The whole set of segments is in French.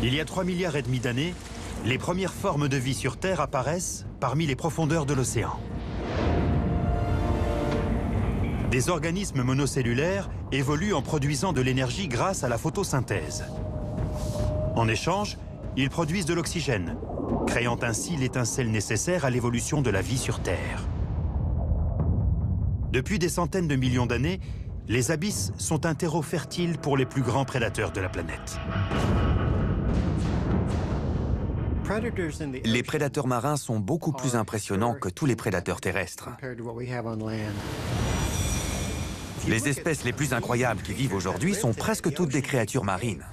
Il y a 3,5 milliards d'années, les premières formes de vie sur Terre apparaissent parmi les profondeurs de l'océan. Des organismes monocellulaires évoluent en produisant de l'énergie grâce à la photosynthèse. En échange, ils produisent de l'oxygène, créant ainsi l'étincelle nécessaire à l'évolution de la vie sur Terre. Depuis des centaines de millions d'années, les abysses sont un terreau fertile pour les plus grands prédateurs de la planète. Les prédateurs marins sont beaucoup plus impressionnants que tous les prédateurs terrestres. Les espèces les plus incroyables qui vivent aujourd'hui sont presque toutes des créatures marines.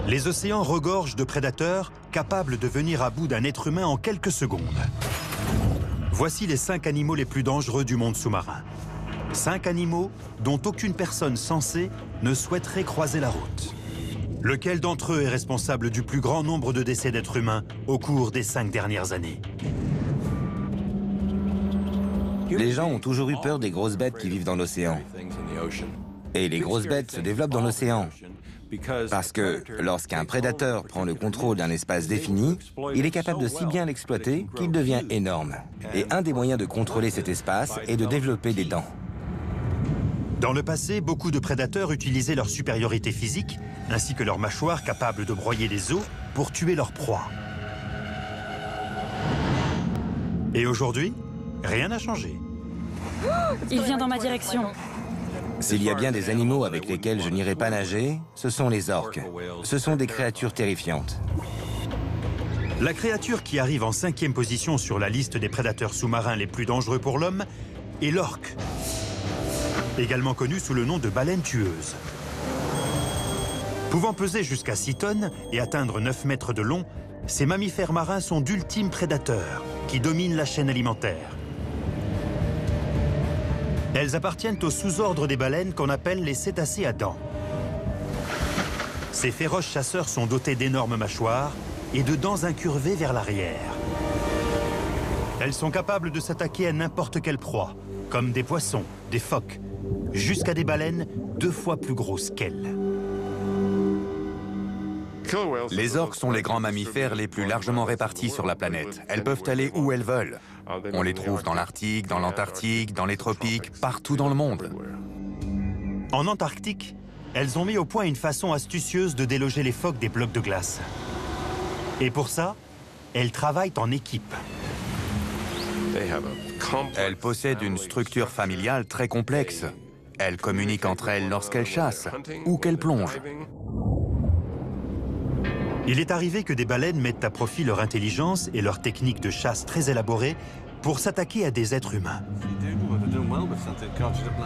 Les océans regorgent de prédateurs capables de venir à bout d'un être humain en quelques secondes. Voici les 5 animaux les plus dangereux du monde sous-marin. 5 animaux dont aucune personne sensée ne souhaiterait croiser la route. Lequel d'entre eux est responsable du plus grand nombre de décès d'êtres humains au cours des 5 dernières années? Les gens ont toujours eu peur des grosses bêtes qui vivent dans l'océan. Et les grosses bêtes se développent dans l'océan. Parce que lorsqu'un prédateur prend le contrôle d'un espace défini, il est capable de si bien l'exploiter qu'il devient énorme. Et un des moyens de contrôler cet espace est de développer des dents. Dans le passé, beaucoup de prédateurs utilisaient leur supériorité physique, ainsi que leurs mâchoires capables de broyer des os pour tuer leur proie. Et aujourd'hui, rien n'a changé. Il vient dans ma direction. S'il y a bien des animaux avec lesquels je n'irai pas nager, ce sont les orques. Ce sont des créatures terrifiantes. La créature qui arrive en 5e position sur la liste des prédateurs sous-marins les plus dangereux pour l'homme est l'orque, également connu sous le nom de baleine tueuse. Pouvant peser jusqu'à 6 tonnes et atteindre 9 mètres de long, ces mammifères marins sont d'ultimes prédateurs qui dominent la chaîne alimentaire. Elles appartiennent au sous-ordre des baleines qu'on appelle les cétacés à dents. Ces féroces chasseurs sont dotés d'énormes mâchoires et de dents incurvées vers l'arrière. Elles sont capables de s'attaquer à n'importe quelle proie, comme des poissons, des phoques, jusqu'à des baleines 2 fois plus grosses qu'elles. Les orques sont les grands mammifères les plus largement répartis sur la planète. Elles peuvent aller où elles veulent. On les trouve dans l'Arctique, dans l'Antarctique, dans les tropiques, partout dans le monde. En Antarctique, elles ont mis au point une façon astucieuse de déloger les phoques des blocs de glace. Et pour ça, elles travaillent en équipe. Elles possèdent une structure familiale très complexe. Elles communiquent entre elles lorsqu'elles chassent ou qu'elles plongent. Il est arrivé que des baleines mettent à profit leur intelligence et leur technique de chasse très élaborée pour s'attaquer à des êtres humains.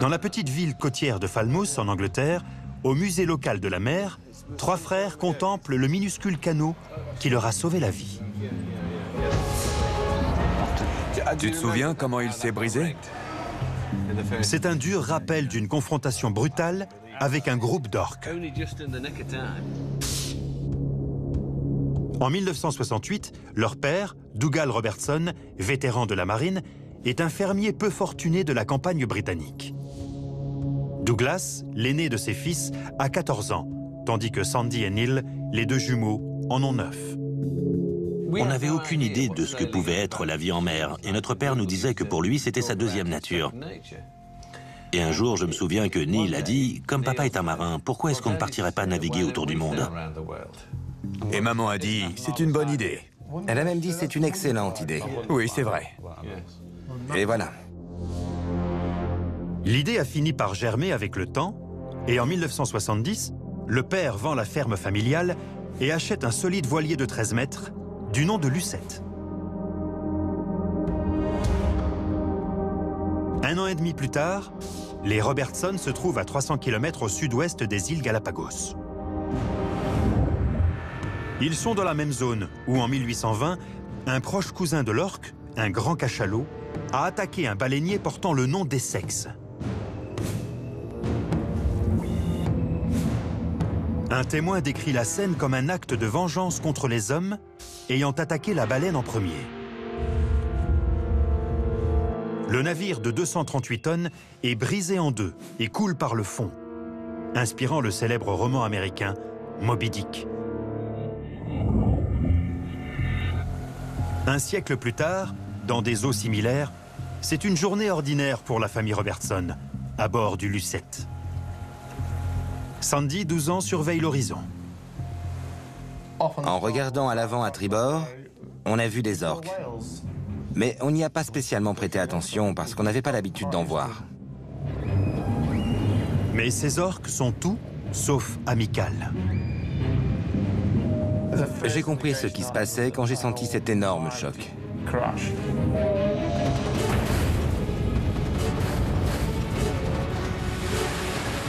Dans la petite ville côtière de Falmouth, en Angleterre, au musée local de la mer, 3 frères contemplent le minuscule canot qui leur a sauvé la vie. Tu te souviens comment il s'est brisé? C'est un dur rappel d'une confrontation brutale avec un groupe d'orques. En 1968, leur père, Dougal Robertson, vétéran de la marine, est un fermier peu fortuné de la campagne britannique. Douglas, l'aîné de ses fils, a 14 ans, tandis que Sandy et Neil, les 2 jumeaux, en ont 9. On n'avait aucune idée de ce que pouvait être la vie en mer, et notre père nous disait que pour lui, c'était sa 2e nature. Et un jour, je me souviens que Neil a dit « Comme papa est un marin, pourquoi est-ce qu'on ne partirait pas naviguer autour du monde ?» Et maman a dit « C'est une bonne idée ». Elle a même dit c'est une excellente idée. Oui, c'est vrai. Et voilà. L'idée a fini par germer avec le temps, et en 1970, le père vend la ferme familiale et achète un solide voilier de 13 mètres, du nom de Lucette. 1 an et demi plus tard, les Robertson se trouvent à 300 km au sud-ouest des îles Galapagos. Ils sont dans la même zone où, en 1820, un proche cousin de l'orque, un grand cachalot, a attaqué un baleinier portant le nom d'Essex. Un témoin décrit la scène comme un acte de vengeance contre les hommes ayant attaqué la baleine en premier. Le navire de 238 tonnes est brisé en 2 et coule par le fond. inspirant le célèbre roman américain Moby Dick. Un siècle plus tard, dans des eaux similaires, c'est une journée ordinaire pour la famille Robertson, à bord du Lucette. Sandy, 12 ans, surveille l'horizon. En regardant à l'avant à tribord, on a vu des orques. Mais on n'y a pas spécialement prêté attention parce qu'on n'avait pas l'habitude d'en voir. Mais ces orques sont tout sauf amicales. J'ai compris ce qui se passait quand j'ai senti cet énorme choc.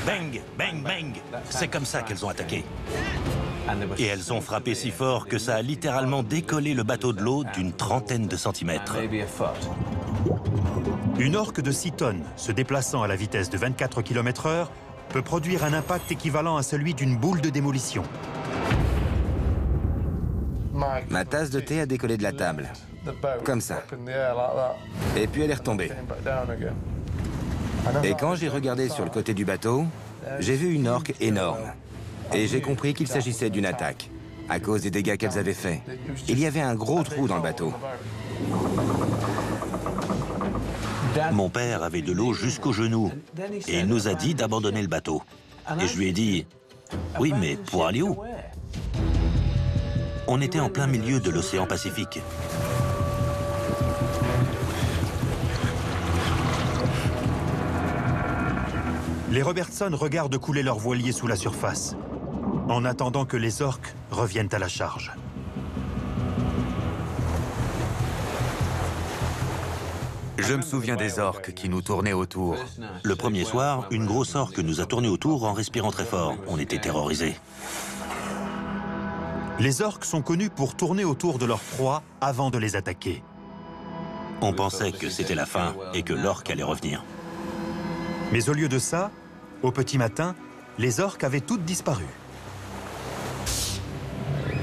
Bang, bang, bang. C'est comme ça qu'elles ont attaqué. Et elles ont frappé si fort que ça a littéralement décollé le bateau de l'eau d'une trentaine de centimètres. Une orque de 6 tonnes, se déplaçant à la vitesse de 24 km/h, peut produire un impact équivalent à celui d'une boule de démolition. Ma tasse de thé a décollé de la table. Comme ça. Et puis elle est retombée. Et quand j'ai regardé sur le côté du bateau, j'ai vu une orque énorme. Et j'ai compris qu'il s'agissait d'une attaque, à cause des dégâts qu'elles avaient faits. Il y avait un gros trou dans le bateau. Mon père avait de l'eau jusqu'aux genoux et il nous a dit d'abandonner le bateau. Et je lui ai dit, oui, mais pour aller où? On était en plein milieu de l'océan Pacifique. Les Robertson regardent couler leur voilier sous la surface, en attendant que les orques reviennent à la charge. Je me souviens des orques qui nous tournaient autour. Le premier soir, une grosse orque nous a tourné autour en respirant très fort. On était terrorisés. Les orques sont connus pour tourner autour de leur proie avant de les attaquer. On pensait que c'était la fin et que l'orque allait revenir. Mais au lieu de ça, au petit matin, les orques avaient toutes disparu.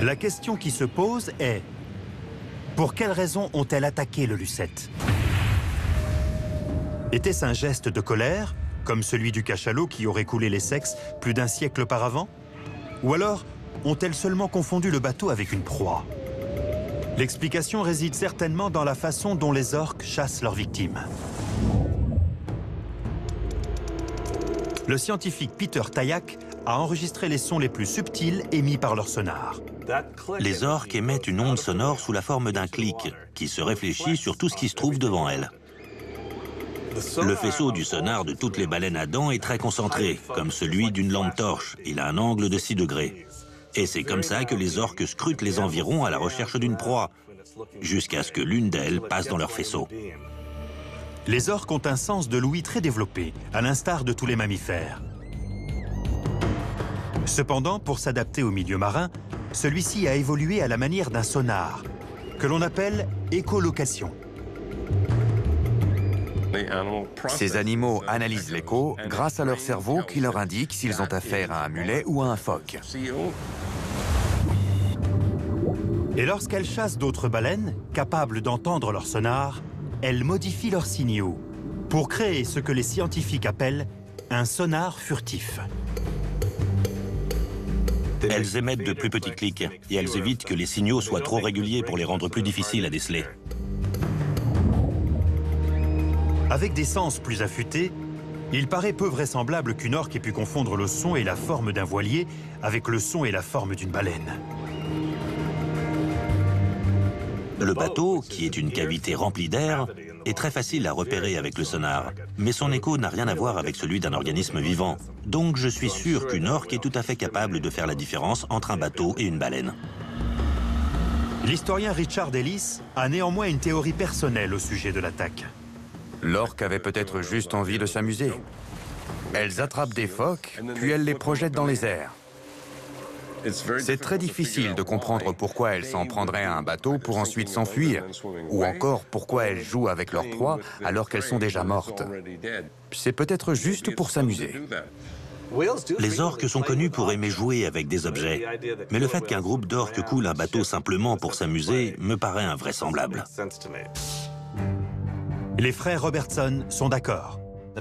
La question qui se pose est: pour quelles raisons ont-elles attaqué le Lucette? Était-ce un geste de colère, comme celui du cachalot qui aurait coulé les sexes plus d'un siècle auparavant? Ou alors ont-elles seulement confondu le bateau avec une proie? L'explication réside certainement dans la façon dont les orques chassent leurs victimes. Le scientifique Peter Tayak a enregistré les sons les plus subtils émis par leur sonar. Les orques émettent une onde sonore sous la forme d'un clic qui se réfléchit sur tout ce qui se trouve devant elles. Le faisceau du sonar de toutes les baleines à dents est très concentré, comme celui d'une lampe torche. Il a un angle de 6 degrés. Et c'est comme ça que les orques scrutent les environs à la recherche d'une proie, jusqu'à ce que l'une d'elles passe dans leur faisceau. Les orques ont un sens de l'ouïe très développé, à l'instar de tous les mammifères. Cependant, pour s'adapter au milieu marin, celui-ci a évolué à la manière d'un sonar, que l'on appelle écholocation. Ces animaux analysent l'écho grâce à leur cerveau qui leur indique s'ils ont affaire à un mulet ou à un phoque. Et lorsqu'elles chassent d'autres baleines, capables d'entendre leur sonar, elles modifient leurs signaux pour créer ce que les scientifiques appellent un sonar furtif. Elles émettent de plus petits clics et elles évitent que les signaux soient trop réguliers pour les rendre plus difficiles à déceler. Avec des sens plus affûtés, il paraît peu vraisemblable qu'une orque ait pu confondre le son et la forme d'un voilier avec le son et la forme d'une baleine. Le bateau, qui est une cavité remplie d'air, est très facile à repérer avec le sonar, mais son écho n'a rien à voir avec celui d'un organisme vivant. Donc je suis sûr qu'une orque est tout à fait capable de faire la différence entre un bateau et une baleine. L'historien Richard Ellis a néanmoins une théorie personnelle au sujet de l'attaque. L'orque avait peut-être juste envie de s'amuser. Elles attrapent des phoques, puis elles les projettent dans les airs. C'est très difficile de comprendre pourquoi elles s'en prendraient à un bateau pour ensuite s'enfuir, ou encore pourquoi elles jouent avec leur proie alors qu'elles sont déjà mortes. C'est peut-être juste pour s'amuser. Les orques sont connus pour aimer jouer avec des objets, mais le fait qu'un groupe d'orques coule un bateau simplement pour s'amuser me paraît invraisemblable. Les frères Robertson sont d'accord.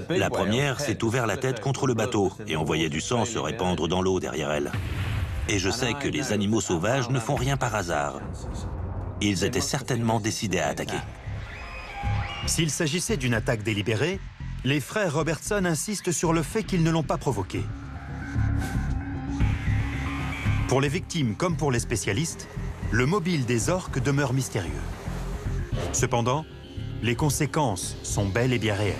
La première s'est ouvert la tête contre le bateau et on voyait du sang se répandre dans l'eau derrière elle. Et je sais que les animaux sauvages ne font rien par hasard. Ils étaient certainement décidés à attaquer. S'il s'agissait d'une attaque délibérée, les frères Robertson insistent sur le fait qu'ils ne l'ont pas provoquée. Pour les victimes comme pour les spécialistes, le mobile des orques demeure mystérieux. Cependant, les conséquences sont bel et bien réelles.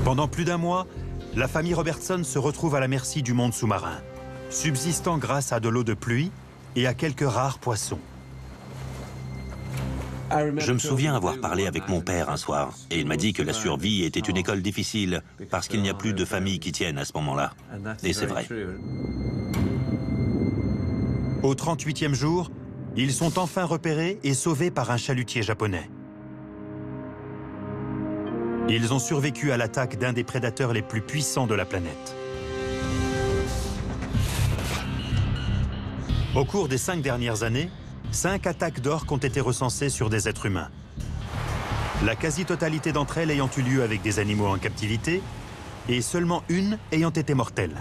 Pendant plus d'un mois, la famille Robertson se retrouve à la merci du monde sous-marin, subsistant grâce à de l'eau de pluie et à quelques rares poissons. Je me souviens avoir parlé avec mon père un soir, et il m'a dit que la survie était une école difficile, parce qu'il n'y a plus de familles qui tiennent à ce moment-là. Et c'est vrai. Au 38e jour, ils sont enfin repérés et sauvés par un chalutier japonais. Ils ont survécu à l'attaque d'un des prédateurs les plus puissants de la planète. Au cours des 5 dernières années, 5 attaques d'orques ont été recensées sur des êtres humains. La quasi-totalité d'entre elles ayant eu lieu avec des animaux en captivité, et seulement une ayant été mortelle.